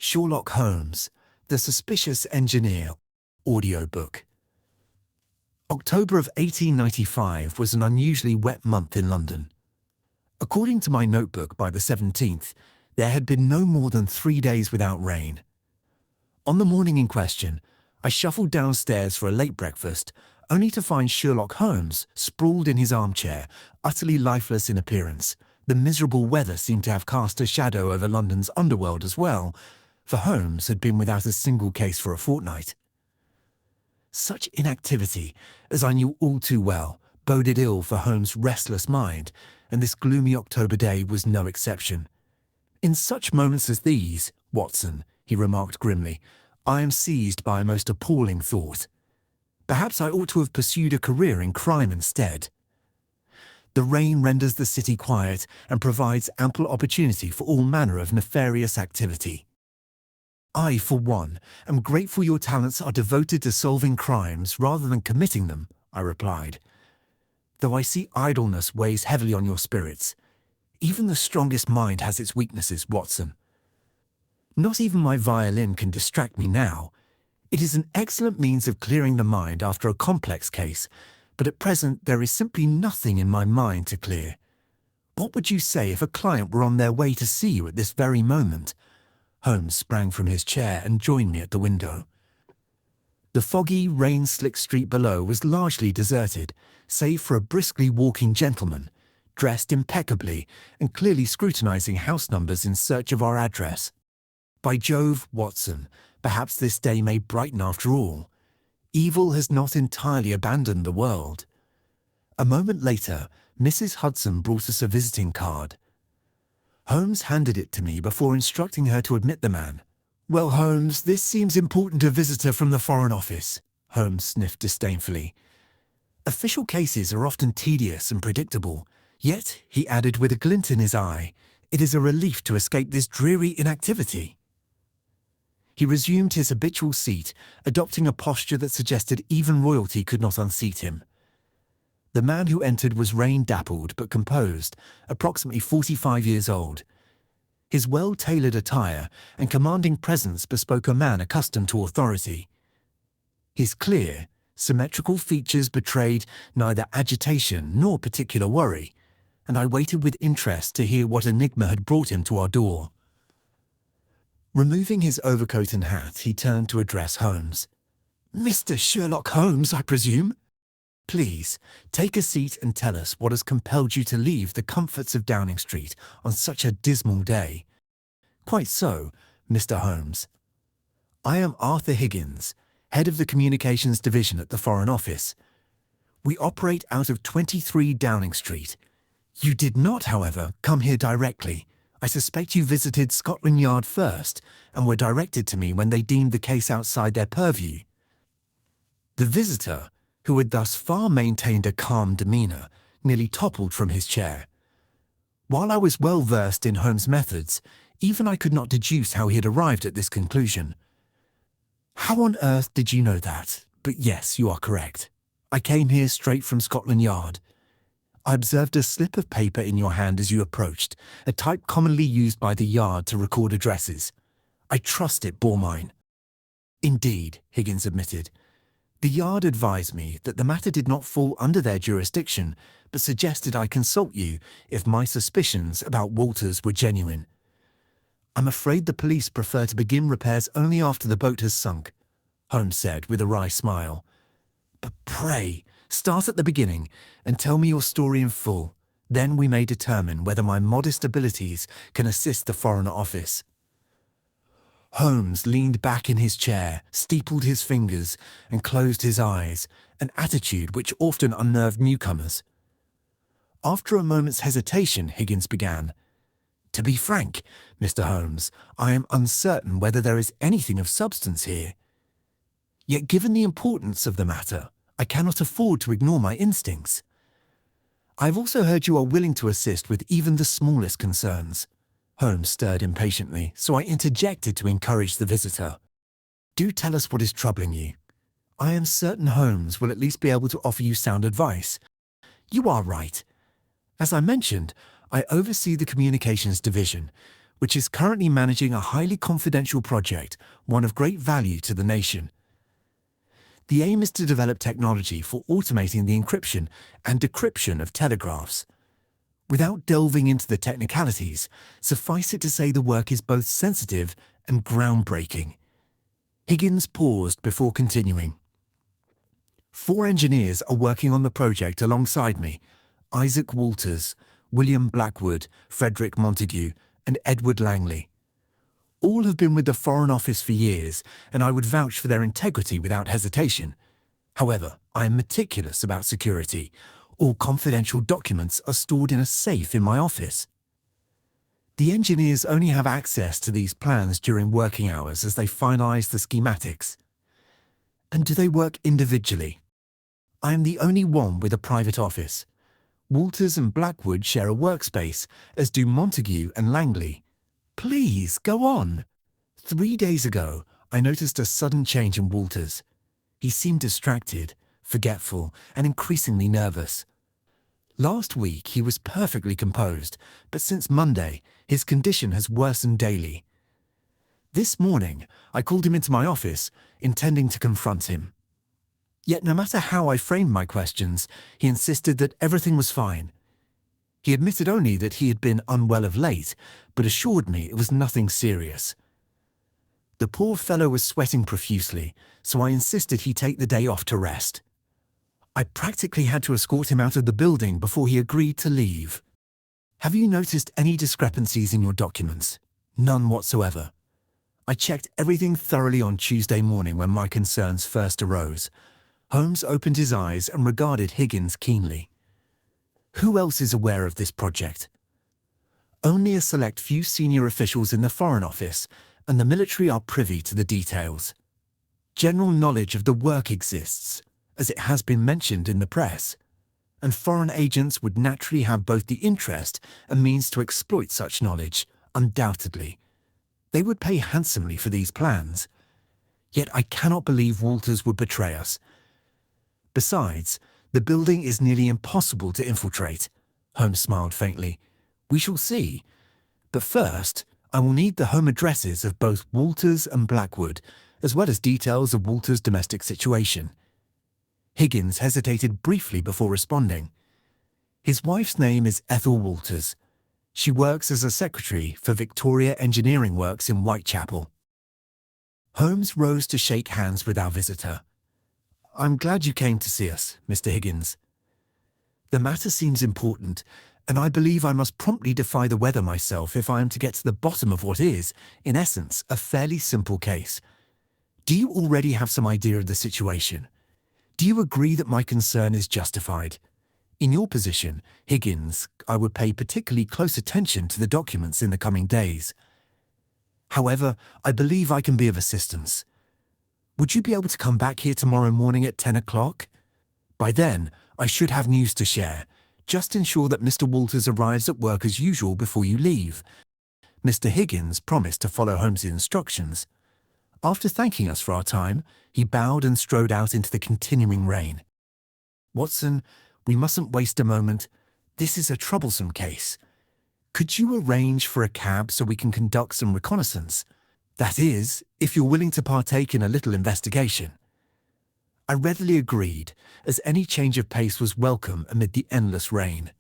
Sherlock Holmes, The Suspicious Engineer Audiobook. October of 1895 was an unusually wet month in London. According to my notebook, by the 17th, there had been no more than 3 days without rain. On the morning in question, I shuffled downstairs for a late breakfast, only to find Sherlock Holmes sprawled in his armchair, utterly lifeless in appearance. The miserable weather seemed to have cast a shadow over London's underworld as well, for Holmes had been without a single case for a fortnight. Such inactivity, as I knew all too well, boded ill for Holmes' restless mind, and this gloomy October day was no exception. "In such moments as these, Watson," he remarked grimly, "I am seized by a most appalling thought. Perhaps I ought to have pursued a career in crime instead. The rain renders the city quiet and provides ample opportunity for all manner of nefarious activity. I, for one, am grateful your talents are devoted to solving crimes rather than committing them," I replied. "Though I see idleness weighs heavily on your spirits. Even the strongest mind has its weaknesses, Watson. Not even my violin can distract me now. It is an excellent means of clearing the mind after a complex case, but at present there is simply nothing in my mind to clear. What would you say if a client were on their way to see you at this very moment?" Holmes sprang from his chair and joined me at the window. The foggy, rain-slicked street below was largely deserted, save for a briskly walking gentleman, dressed impeccably and clearly scrutinizing house numbers in search of our address. By Jove, Watson, perhaps this day may brighten after all. Evil has not entirely abandoned the world. A moment later, Mrs. Hudson brought us a visiting card. Holmes handed it to me before instructing her to admit the man. "Well, Holmes, this seems important to a visitor from the Foreign Office," Holmes sniffed disdainfully. "Official cases are often tedious and predictable, yet," he added with a glint in his eye, "it is a relief to escape this dreary inactivity." He resumed his habitual seat, adopting a posture that suggested even royalty could not unseat him. The man who entered was rain-dappled but composed, approximately 45 years old. His well-tailored attire and commanding presence bespoke a man accustomed to authority. His clear, symmetrical features betrayed neither agitation nor particular worry, and I waited with interest to hear what enigma had brought him to our door. Removing his overcoat and hat, he turned to address Holmes. "Mr. Sherlock Holmes, I presume? Please, take a seat and tell us what has compelled you to leave the comforts of Downing Street on such a dismal day." "Quite so, Mr. Holmes. I am Arthur Higgins, head of the Communications Division at the Foreign Office. We operate out of 23 Downing Street. You did not, however, come here directly. I suspect you visited Scotland Yard first and were directed to me when they deemed the case outside their purview." The visitor, who had thus far maintained a calm demeanour, nearly toppled from his chair. While I was well versed in Holmes' methods, even I could not deduce how he had arrived at this conclusion. "How on earth did you know that? But yes, you are correct. I came here straight from Scotland Yard. I observed a slip of paper in your hand as you approached, a type commonly used by the Yard to record addresses. I trust it bore mine." "Indeed," Higgins admitted. "The Yard advised me that the matter did not fall under their jurisdiction, but suggested I consult you if my suspicions about Walters were genuine. I'm afraid the police prefer to begin repairs only after the boat has sunk," Holmes said with a wry smile. "But pray, start at the beginning and tell me your story in full. Then we may determine whether my modest abilities can assist the Foreign Office." Holmes leaned back in his chair, steepled his fingers, and closed his eyes, an attitude which often unnerved newcomers. After a moment's hesitation, Higgins began. "To be frank, Mr. Holmes, I am uncertain whether there is anything of substance here. Yet given the importance of the matter, I cannot afford to ignore my instincts. I have also heard you are willing to assist with even the smallest concerns." Holmes stirred impatiently, so I interjected to encourage the visitor. "Do tell us what is troubling you. I am certain Holmes will at least be able to offer you sound advice. You are right. As I mentioned, I oversee the Communications Division, which is currently managing a highly confidential project, one of great value to the nation. The aim is to develop technology for automating the encryption and decryption of telegraphs. Without delving into the technicalities, suffice it to say the work is both sensitive and groundbreaking. Higgins paused before continuing. 4 engineers are working on the project alongside me: Isaac Walters, William Blackwood, Frederick Montague, and Edward Langley. All have been with the Foreign Office for years, and I would vouch for their integrity without hesitation. However, I am meticulous about security. All confidential documents are stored in a safe in my office. The engineers only have access to these plans during working hours as they finalize the schematics. And do they work individually? I am the only one with a private office. Walters and Blackwood share a workspace, as do Montague and Langley. Please, go on. 3 days ago, I noticed a sudden change in Walters. He seemed distracted, forgetful, and increasingly nervous. Last week he was perfectly composed, but since Monday, his condition has worsened daily. This morning, I called him into my office, intending to confront him. Yet no matter how I framed my questions, he insisted that everything was fine. He admitted only that he had been unwell of late, but assured me it was nothing serious. The poor fellow was sweating profusely, so I insisted he take the day off to rest. I practically had to escort him out of the building before he agreed to leave. Have you noticed any discrepancies in your documents? None whatsoever. I checked everything thoroughly on Tuesday morning when my concerns first arose. Holmes opened his eyes and regarded Higgins keenly. Who else is aware of this project? Only a select few senior officials in the Foreign Office, and the military are privy to the details. General knowledge of the work exists, as it has been mentioned in the press, and foreign agents would naturally have both the interest and means to exploit such knowledge, undoubtedly. They would pay handsomely for these plans. Yet I cannot believe Walters would betray us. Besides, the building is nearly impossible to infiltrate. Holmes smiled faintly. We shall see. But first, I will need the home addresses of both Walters and Blackwood, as well as details of Walters' domestic situation. Higgins hesitated briefly before responding. His wife's name is Ethel Walters. She works as a secretary for Victoria Engineering Works in Whitechapel. Holmes rose to shake hands with our visitor. I'm glad you came to see us, Mr. Higgins. The matter seems important, and I believe I must promptly defy the weather myself if I am to get to the bottom of what is, in essence, a fairly simple case. Do you already have some idea of the situation? Do you agree that my concern is justified? In your position, Higgins, I would pay particularly close attention to the documents in the coming days. However, I believe I can be of assistance. Would you be able to come back here tomorrow morning at 10 o'clock? By then, I should have news to share. Just ensure that Mr. Walters arrives at work as usual before you leave. Mr. Higgins promised to follow Holmes' instructions. After thanking us for our time, he bowed and strode out into the continuing rain. Watson, we mustn't waste a moment. This is a troublesome case. Could you arrange for a cab so we can conduct some reconnaissance? That is, if you're willing to partake in a little investigation. I readily agreed, as any change of pace was welcome amid the endless rain.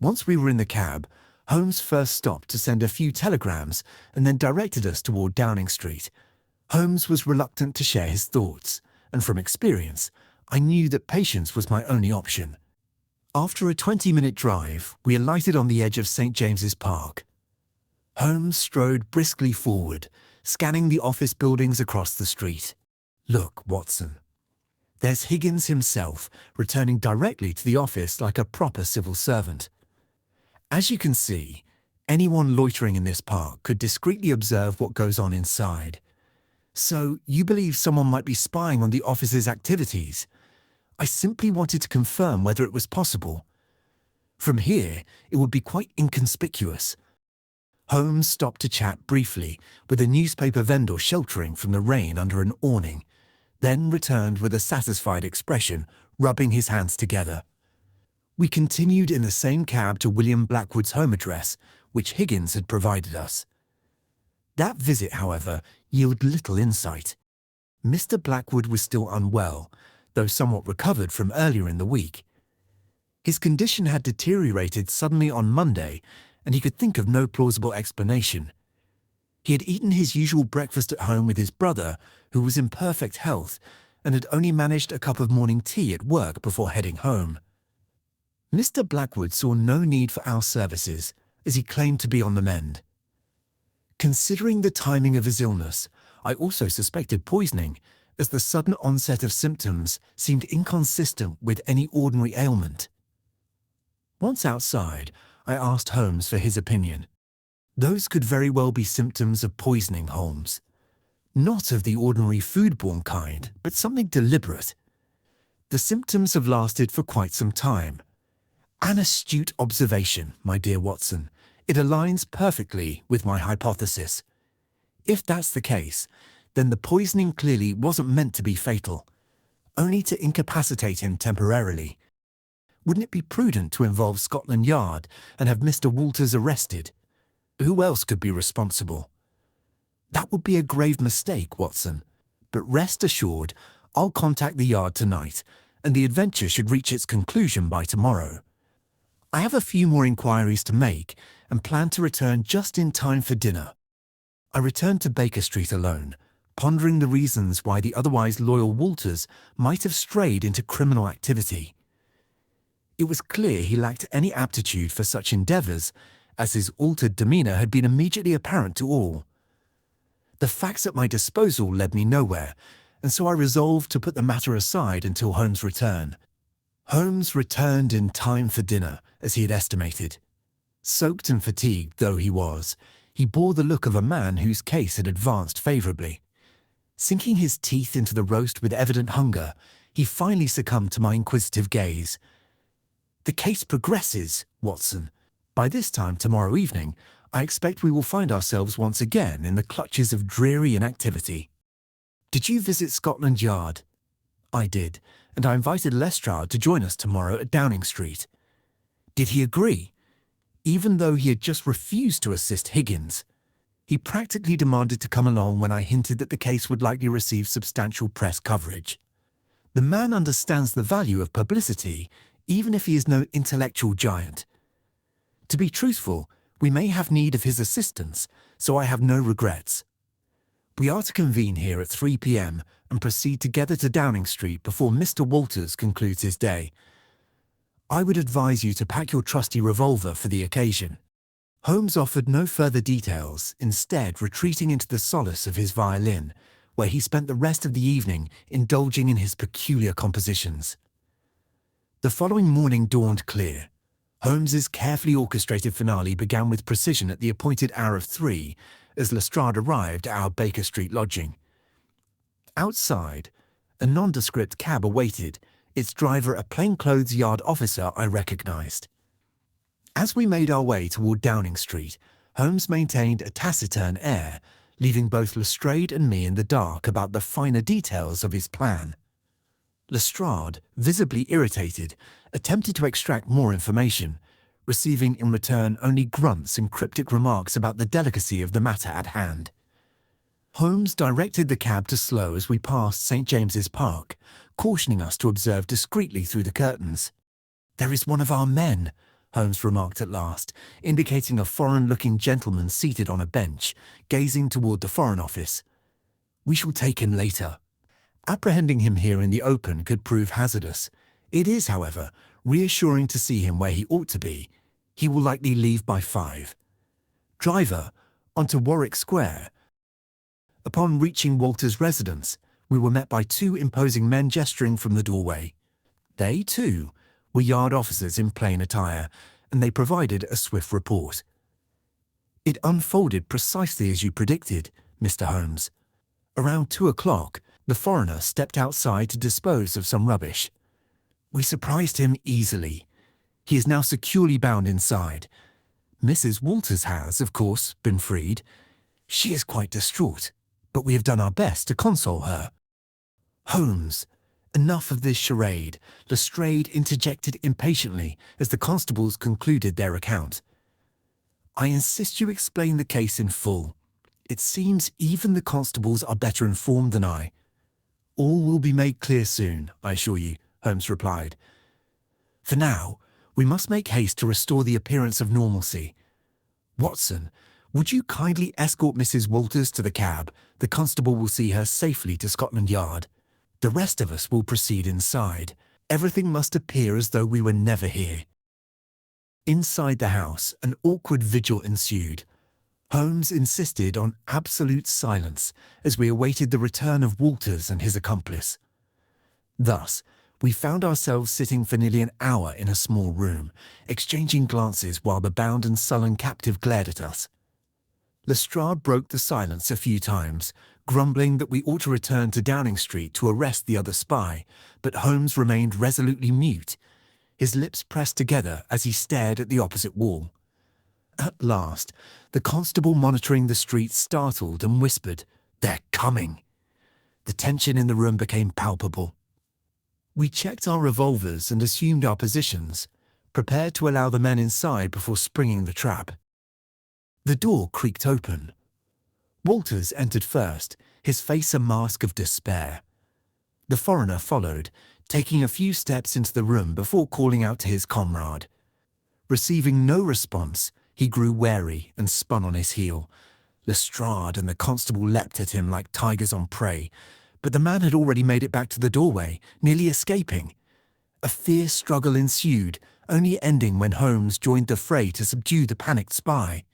Once we were in the cab, Holmes first stopped to send a few telegrams and then directed us toward Downing Street. Holmes was reluctant to share his thoughts, and from experience, I knew that patience was my only option. After a 20-minute drive, we alighted on the edge of St. James's Park. Holmes strode briskly forward, scanning the office buildings across the street. Look, Watson. There's Higgins himself, returning directly to the office like a proper civil servant. As you can see, anyone loitering in this park could discreetly observe what goes on inside. So, you believe someone might be spying on the office's activities? I simply wanted to confirm whether it was possible. From here, it would be quite inconspicuous. Holmes stopped to chat briefly with a newspaper vendor sheltering from the rain under an awning, then returned with a satisfied expression, rubbing his hands together. We continued in the same cab to William Blackwood's home address, which Higgins had provided us. That visit, however, yielded little insight. Mr. Blackwood was still unwell, though somewhat recovered from earlier in the week. His condition had deteriorated suddenly on Monday, and he could think of no plausible explanation. He had eaten his usual breakfast at home with his brother, who was in perfect health, and had only managed a cup of morning tea at work before heading home. Mr. Blackwood saw no need for our services, as he claimed to be on the mend. Considering the timing of his illness, I also suspected poisoning, as the sudden onset of symptoms seemed inconsistent with any ordinary ailment. Once outside, I asked Holmes for his opinion. Those could very well be symptoms of poisoning, Holmes. Not of the ordinary foodborne kind, but something deliberate. The symptoms have lasted for quite some time. An astute observation, my dear Watson. It aligns perfectly with my hypothesis. If that's the case, then the poisoning clearly wasn't meant to be fatal, only to incapacitate him temporarily. Wouldn't it be prudent to involve Scotland Yard and have Mr. Walters arrested? Who else could be responsible? That would be a grave mistake, Watson. But rest assured, I'll contact the Yard tonight, and the adventure should reach its conclusion by tomorrow. I have a few more inquiries to make and plan to return just in time for dinner. I returned to Baker Street alone, pondering the reasons why the otherwise loyal Walters might have strayed into criminal activity. It was clear he lacked any aptitude for such endeavours, as his altered demeanour had been immediately apparent to all. The facts at my disposal led me nowhere, and so I resolved to put the matter aside until Holmes' return. Holmes returned in time for dinner, as he had estimated. Soaked and fatigued though he was, he bore the look of a man whose case had advanced favourably. Sinking his teeth into the roast with evident hunger, he finally succumbed to my inquisitive gaze. "The case progresses, Watson. By this time tomorrow evening, I expect we will find ourselves once again in the clutches of dreary inactivity." "Did you visit Scotland Yard?" "I did, and I invited Lestrade to join us tomorrow at Downing Street." "Did he agree?" "Even though he had just refused to assist Higgins. He practically demanded to come along when I hinted that the case would likely receive substantial press coverage. The man understands the value of publicity, even if he is no intellectual giant. To be truthful, we may have need of his assistance, so I have no regrets. We are to convene here at 3 p.m. and proceed together to Downing Street before Mr. Walters concludes his day. I would advise you to pack your trusty revolver for the occasion." Holmes offered no further details, instead retreating into the solace of his violin, where he spent the rest of the evening indulging in his peculiar compositions. The following morning dawned clear. Holmes's carefully orchestrated finale began with precision at the appointed hour of 3, as Lestrade arrived at our Baker Street lodging. Outside, a nondescript cab awaited, its driver a plainclothes yard officer I recognized. As we made our way toward Downing Street, Holmes maintained a taciturn air, leaving both Lestrade and me in the dark about the finer details of his plan. Lestrade, visibly irritated, attempted to extract more information, receiving in return only grunts and cryptic remarks about the delicacy of the matter at hand. Holmes directed the cab to slow as we passed St. James's Park, cautioning us to observe discreetly through the curtains. "There is one of our men," Holmes remarked at last, indicating a foreign-looking gentleman seated on a bench, gazing toward the Foreign Office. "We shall take him later. Apprehending him here in the open could prove hazardous. It is, however, reassuring to see him where he ought to be. He will likely leave by 5. Driver, on to Warwick Square." Upon reaching Walter's residence, we were met by 2 imposing men gesturing from the doorway. They, too, were yard officers in plain attire, and they provided a swift report. "It unfolded precisely as you predicted, Mr. Holmes. Around 2 o'clock, the foreigner stepped outside to dispose of some rubbish. We surprised him easily. He is now securely bound inside. Mrs. Walters has, of course, been freed. She is quite distraught, but we have done our best to console her." "Holmes, enough of this charade," Lestrade interjected impatiently as the constables concluded their account. I insist you explain the case in full. It seems even the constables are better informed than I. All will be made clear soon, I assure you, Holmes replied. For now, we must make haste to restore the appearance of normalcy. Watson, would you kindly escort Mrs. Walters to the cab? The constable will see her safely to Scotland Yard. The rest of us will proceed inside. Everything must appear as though we were never here. Inside the house, an awkward vigil ensued. Holmes insisted on absolute silence as we awaited the return of Walters and his accomplice. Thus, we found ourselves sitting for nearly an hour in a small room, exchanging glances while the bound and sullen captive glared at us. Lestrade broke the silence a few times, grumbling that we ought to return to Downing Street to arrest the other spy, but Holmes remained resolutely mute, his lips pressed together as he stared at the opposite wall. At last, the constable monitoring the street startled and whispered, "They're coming." The tension in the room became palpable. We checked our revolvers and assumed our positions, prepared to allow the men inside before springing the trap. The door creaked open. Walters entered first, his face a mask of despair. The foreigner followed, taking a few steps into the room before calling out to his comrade. Receiving no response, he grew wary and spun on his heel. Lestrade and the constable leapt at him like tigers on prey, but the man had already made it back to the doorway, nearly escaping. A fierce struggle ensued, only ending when Holmes joined the fray to subdue the panicked spy.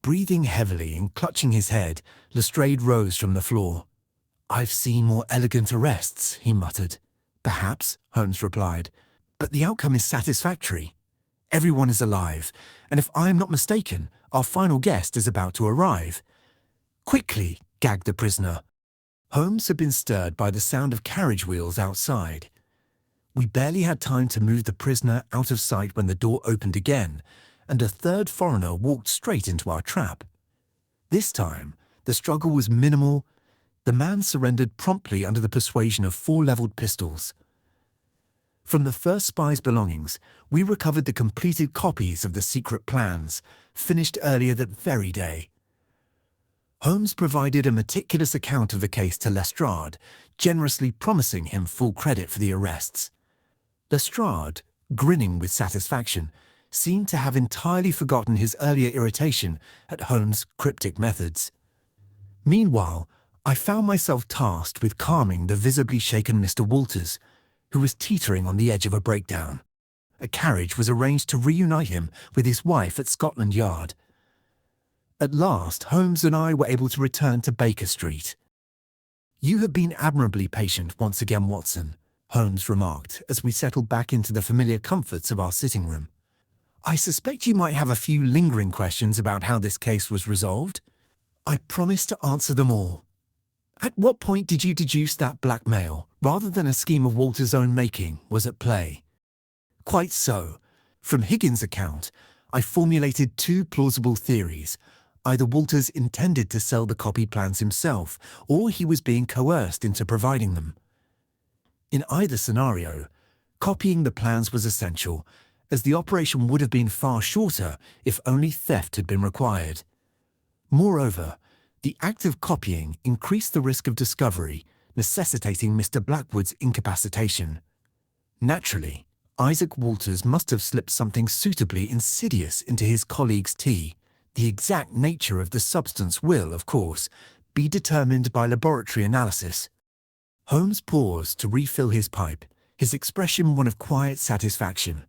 Breathing heavily and clutching his head, Lestrade rose from the floor. "I've seen more elegant arrests," he muttered. "Perhaps," Holmes replied, "but the outcome is satisfactory. Everyone is alive, and if I am not mistaken, our final guest is about to arrive." "Quickly," gagged the prisoner. Holmes had been stirred by the sound of carriage wheels outside. We barely had time to move the prisoner out of sight when the door opened again, and a third foreigner walked straight into our trap. This time, the struggle was minimal. The man surrendered promptly under the persuasion of 4 leveled pistols. From the first spy's belongings, we recovered the completed copies of the secret plans, finished earlier that very day. Holmes provided a meticulous account of the case to Lestrade, generously promising him full credit for the arrests. Lestrade, grinning with satisfaction, seemed to have entirely forgotten his earlier irritation at Holmes' cryptic methods. Meanwhile, I found myself tasked with calming the visibly shaken Mr. Walters, who was teetering on the edge of a breakdown. A carriage was arranged to reunite him with his wife at Scotland Yard. At last, Holmes and I were able to return to Baker Street. "You have been admirably patient once again, Watson," Holmes remarked as we settled back into the familiar comforts of our sitting room. "I suspect you might have a few lingering questions about how this case was resolved. I promise to answer them all. At what point did you deduce that blackmail, rather than a scheme of Walter's own making, was at play?" "Quite so. From Higgins' account, I formulated 2 plausible theories. Either Walters intended to sell the copied plans himself, or he was being coerced into providing them. In either scenario, copying the plans was essential, as the operation would have been far shorter if only theft had been required. Moreover, the act of copying increased the risk of discovery, necessitating Mr. Blackwood's incapacitation. Naturally, Isaac Walters must have slipped something suitably insidious into his colleague's tea. The exact nature of the substance will, of course, be determined by laboratory analysis." Holmes paused to refill his pipe, his expression one of quiet satisfaction.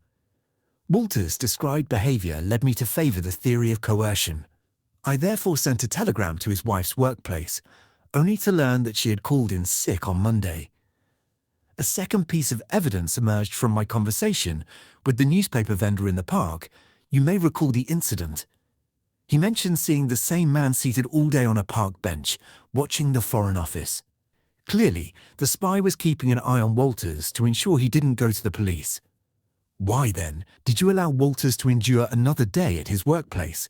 Walters' described behavior led me to favor the theory of coercion. I therefore sent a telegram to his wife's workplace, only to learn that she had called in sick on Monday. A second piece of evidence emerged from my conversation with the newspaper vendor in the park. You may recall the incident. He mentioned seeing the same man seated all day on a park bench, watching the Foreign Office. Clearly, the spy was keeping an eye on Walters to ensure he didn't go to the police. Why, then, did you allow Walters to endure another day at his workplace?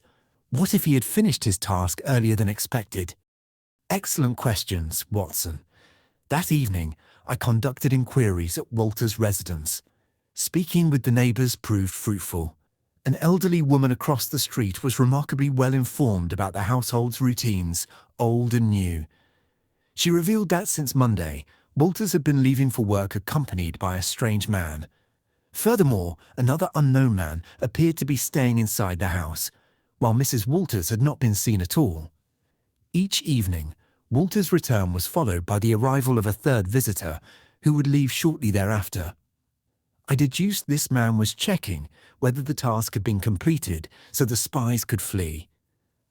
What if he had finished his task earlier than expected? Excellent questions, Watson. That evening, I conducted inquiries at Walters' residence. Speaking with the neighbours proved fruitful. An elderly woman across the street was remarkably well informed about the household's routines, old and new. She revealed that since Monday, Walters had been leaving for work accompanied by a strange man. Furthermore, another unknown man appeared to be staying inside the house, while Mrs. Walters had not been seen at all. Each evening, Walters' return was followed by the arrival of a third visitor, who would leave shortly thereafter. I deduced this man was checking whether the task had been completed so the spies could flee.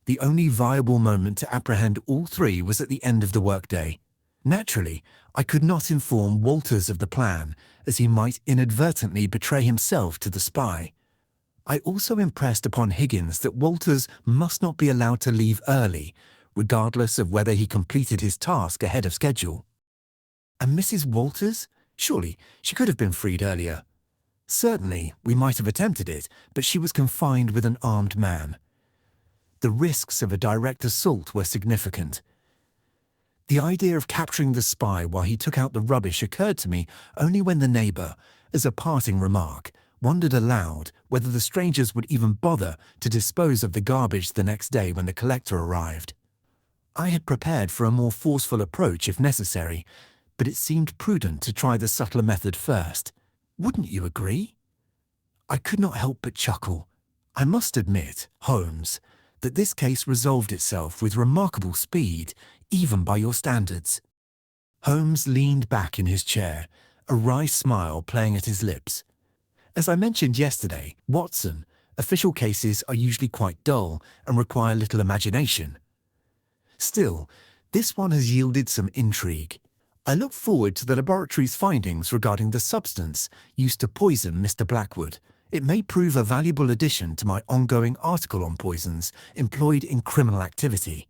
The only viable moment to apprehend all three was at the end of the workday. Naturally, I could not inform Walters of the plan, as he might inadvertently betray himself to the spy. I also impressed upon Higgins that Walters must not be allowed to leave early, regardless of whether he completed his task ahead of schedule. And Mrs. Walters? Surely she could have been freed earlier. Certainly, we might have attempted it, but she was confined with an armed man. The risks of a direct assault were significant. The idea of capturing the spy while he took out the rubbish occurred to me only when the neighbour, as a parting remark, wondered aloud whether the strangers would even bother to dispose of the garbage the next day when the collector arrived. I had prepared for a more forceful approach if necessary, but it seemed prudent to try the subtler method first. Wouldn't you agree? I could not help but chuckle. I must admit, Holmes, that this case resolved itself with remarkable speed, even by your standards. Holmes leaned back in his chair, a wry smile playing at his lips. As I mentioned yesterday, Watson, official cases are usually quite dull and require little imagination. Still, this one has yielded some intrigue. I look forward to the laboratory's findings regarding the substance used to poison Mr. Blackwood. It may prove a valuable addition to my ongoing article on poisons employed in criminal activity.